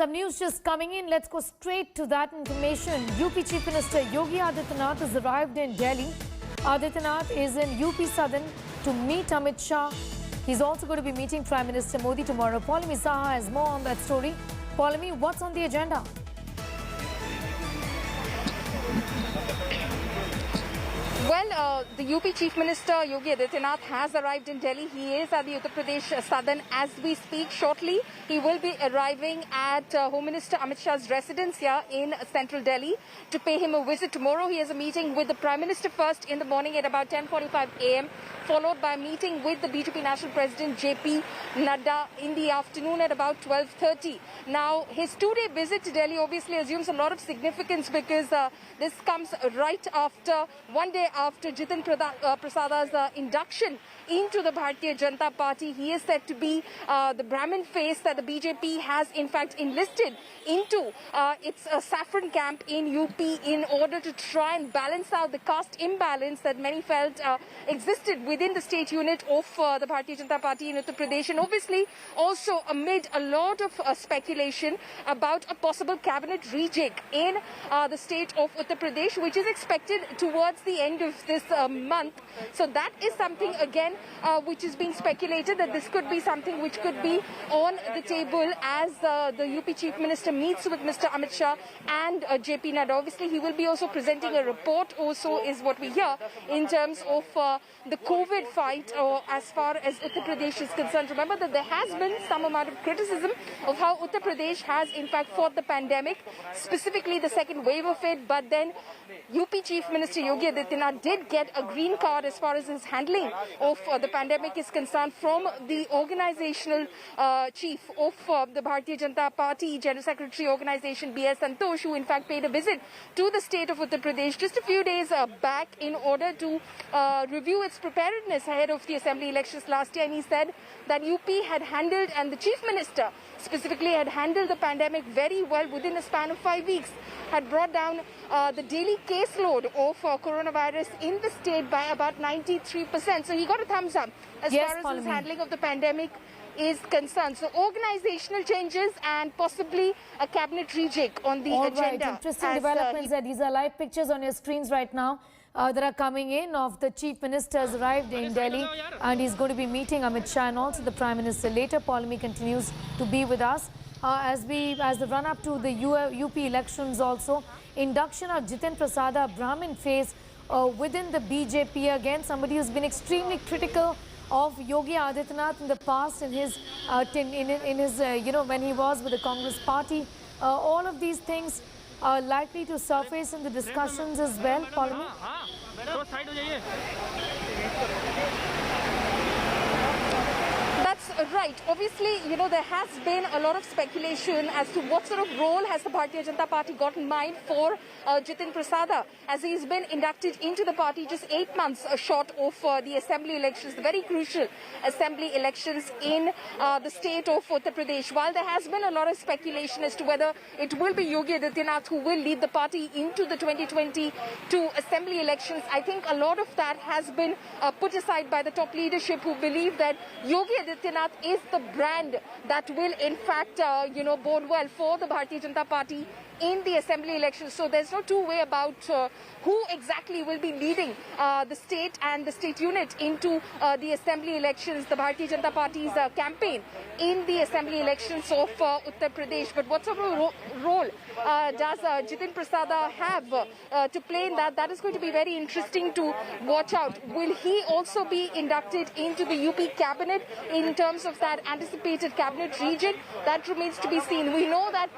Some news just coming in. Let's go straight to that information. UP Chief Minister Yogi Adityanath has arrived in Delhi. Adityanath is in UP Southern to meet Amit Shah. He's also going to be meeting Prime Minister Modi tomorrow. Paulami Saha has more on that story. Paulami, what's on the agenda? Well, the UP Chief Minister Yogi Adityanath has arrived in Delhi. He is at the Uttar Pradesh Southern as we speak. Shortly, he will be arriving at Home Minister Amit Shah's residence here in central Delhi to pay him a visit. Tomorrow, he has a meeting with the Prime Minister first in the morning at about 10:45 a.m., followed by a meeting with the BJP National President JP Nadda in the afternoon at about 12:30. Now, his two-day visit to Delhi obviously assumes a lot of significance because this comes right after, one day after Jitin Prasada's induction into the Bharatiya Janata Party. He is said to be the Brahmin face that the BJP has in fact enlisted into its saffron camp in UP in order to try and balance out the caste imbalance that many felt existed within the state unit of the Bharatiya Janata Party in Uttar Pradesh, and obviously also amid a lot of speculation about a possible cabinet rejig in the state of Uttar Pradesh, which is expected towards the end of this month. So that is something again which is being speculated that this could be something which could be on the table as the UP Chief Minister meets with Mr. Amit Shah and JP Nadda. Obviously, he will be also presenting a report also is what we hear in terms of the COVID fight as far as Uttar Pradesh is concerned. Remember that there has been some amount of criticism of how Uttar Pradesh has in fact fought the pandemic, specifically the second wave of it, but then UP Chief Minister Yogi Adityanath did get a green card as far as his handling of the pandemic is concerned from the organizational chief of the Bharatiya Janata Party, General Secretary Organization B.S. Santosh, who in fact paid a visit to the state of Uttar Pradesh just a few days back in order to review its preparedness ahead of the assembly elections last year. And he said that UP had handled, and the Chief Minister specifically had handled the pandemic very well within a span of 5 weeks, had brought down the daily caseload of coronavirus in the state by about 93%. So he got a thumbs up as far as his handling of the pandemic is concerned. So organizational changes and possibly a cabinet rejig on the agenda. Right. Interesting developments there. These are live pictures on your screens right now that are coming in of the Chief Minister has arrived in Delhi and he's going to be meeting Amit Shah and also the Prime Minister later. Paulami continues to be with us. As the run-up to the UP elections also, induction of Jitin Prasada, Brahmin face within the BJP, again somebody who's been extremely critical of Yogi Adityanath in the past in his when he was with the Congress party. All of these things are likely to surface in the discussions as well. Paulami? That's right. Obviously, there has been a lot of speculation as to what sort of role has the Bharatiya Janata Party got in mind for Jitin Prasada, as he's been inducted into the party just 8 months short of the assembly elections, the very crucial assembly elections in the state of Uttar Pradesh. While there has been a lot of speculation as to whether it will be Yogi Adityanath who will lead the party into the 2022 assembly elections, I think a lot of that has been put aside by the top leadership, who believe that Yogi Adityanath is the brand that will in fact bode well for the Bharatiya Janata Party in the assembly elections. So there's no two way about who exactly will be leading the state and the state unit into the assembly elections, the Bharatiya Janata Party's campaign in the assembly elections of Uttar Pradesh. But what sort of role does Jitin Prasada have to play in that? That is going to be very interesting to watch out. Will he also be inducted into the UP cabinet in terms of that anticipated cabinet region? That remains to be seen. We know that,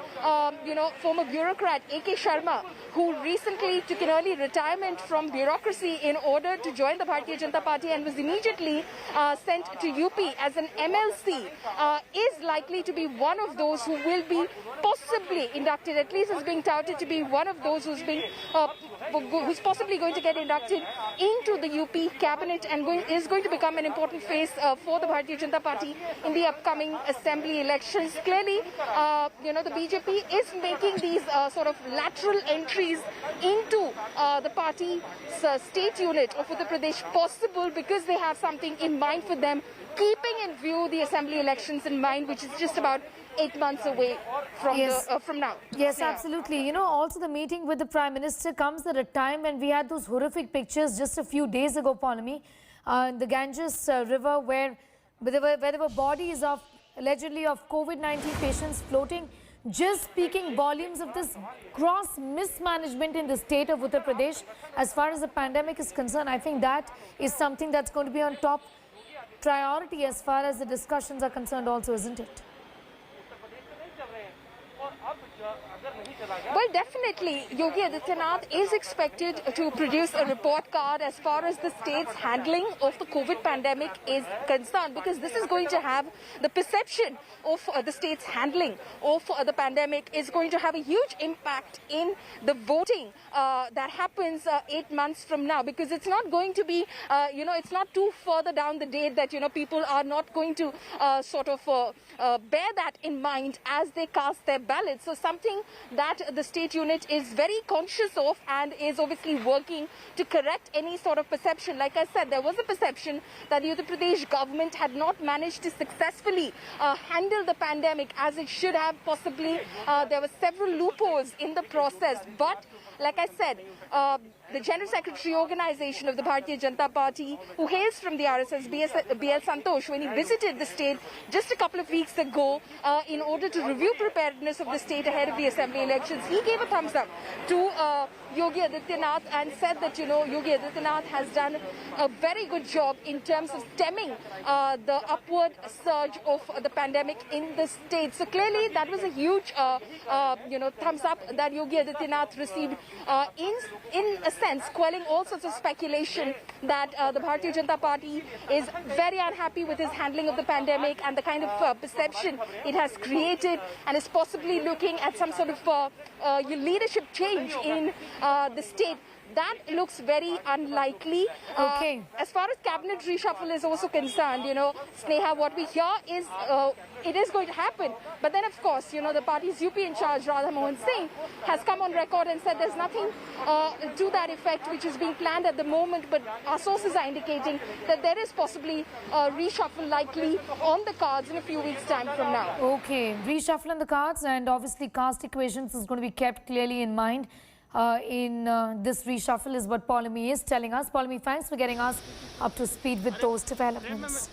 former bureaucrat A.K. Sharma, who recently took an early retirement from bureaucracy in order to join the Bharatiya Janata Party and was immediately sent to UP as an MLC, is likely to be one of those who will be possibly inducted, at least is being touted to be one of those who's being who's possibly going to get inducted into the UP cabinet and is going to become an important face for the Bharatiya Janata Party in the upcoming assembly elections. Clearly, the BJP is making these sort of lateral entries into the party's state unit of Uttar Pradesh possible because they have something in mind for them, keeping in view the assembly elections in mind, which is just about 8 months away from from now. Yes, absolutely. You know, also the meeting with the Prime Minister comes at a time when we had those horrific pictures just a few days ago, Paulami, the Ganges River, where there were bodies of allegedly of COVID-19 patients floating, just speaking volumes of this gross mismanagement in the state of Uttar Pradesh. As far as the pandemic is concerned, I think that is something that's going to be on top priority as far as the discussions are concerned also, isn't it? Well, definitely, Yogi Adityanath is expected to produce a report card as far as the state's handling of the COVID pandemic is concerned, because this is going to have the perception of the state's handling of the pandemic is going to have a huge impact in the voting that happens 8 months from now, because it's not going to be, it's not too further down the date that, people are not going to bear that in mind as they cast their ballots. So something that the state unit is very conscious of and is obviously working to correct any sort of perception. Like I said, there was a perception that the Uttar Pradesh government had not managed to successfully handle the pandemic as it should have. Possibly there were several loopholes in the process, but like I said, the General Secretary Organization of the Bharatiya Janata Party, who hails from the RSS, BL Santosh, when he visited the state just a couple of weeks ago in order to review preparedness of the state ahead of the assembly elections, he gave a thumbs up to Yogi Adityanath and said that, Yogi Adityanath has done a very good job in terms of stemming the upward surge of the pandemic in the state. So clearly that was a huge, thumbs up that Yogi Adityanath received in a sense, quelling all sorts of speculation that the Bharatiya Janata Party is very unhappy with his handling of the pandemic and the kind of perception it has created, and is possibly looking at some sort of leadership change in the state. That looks very unlikely. Okay. As far as cabinet reshuffle is also concerned, Sneha, what we hear is it is going to happen. But then, of course, the party's UP in charge, Radha Mohan Singh, has come on record and said there's nothing to that effect which is being planned at the moment. But our sources are indicating that there is possibly a reshuffle likely on the cards in a few weeks' time from now. Okay, reshuffle on the cards, and obviously caste equations is going to be kept clearly in mind. In this reshuffle is what Paulami is telling us. Paulami, thanks for getting us up to speed with those developments.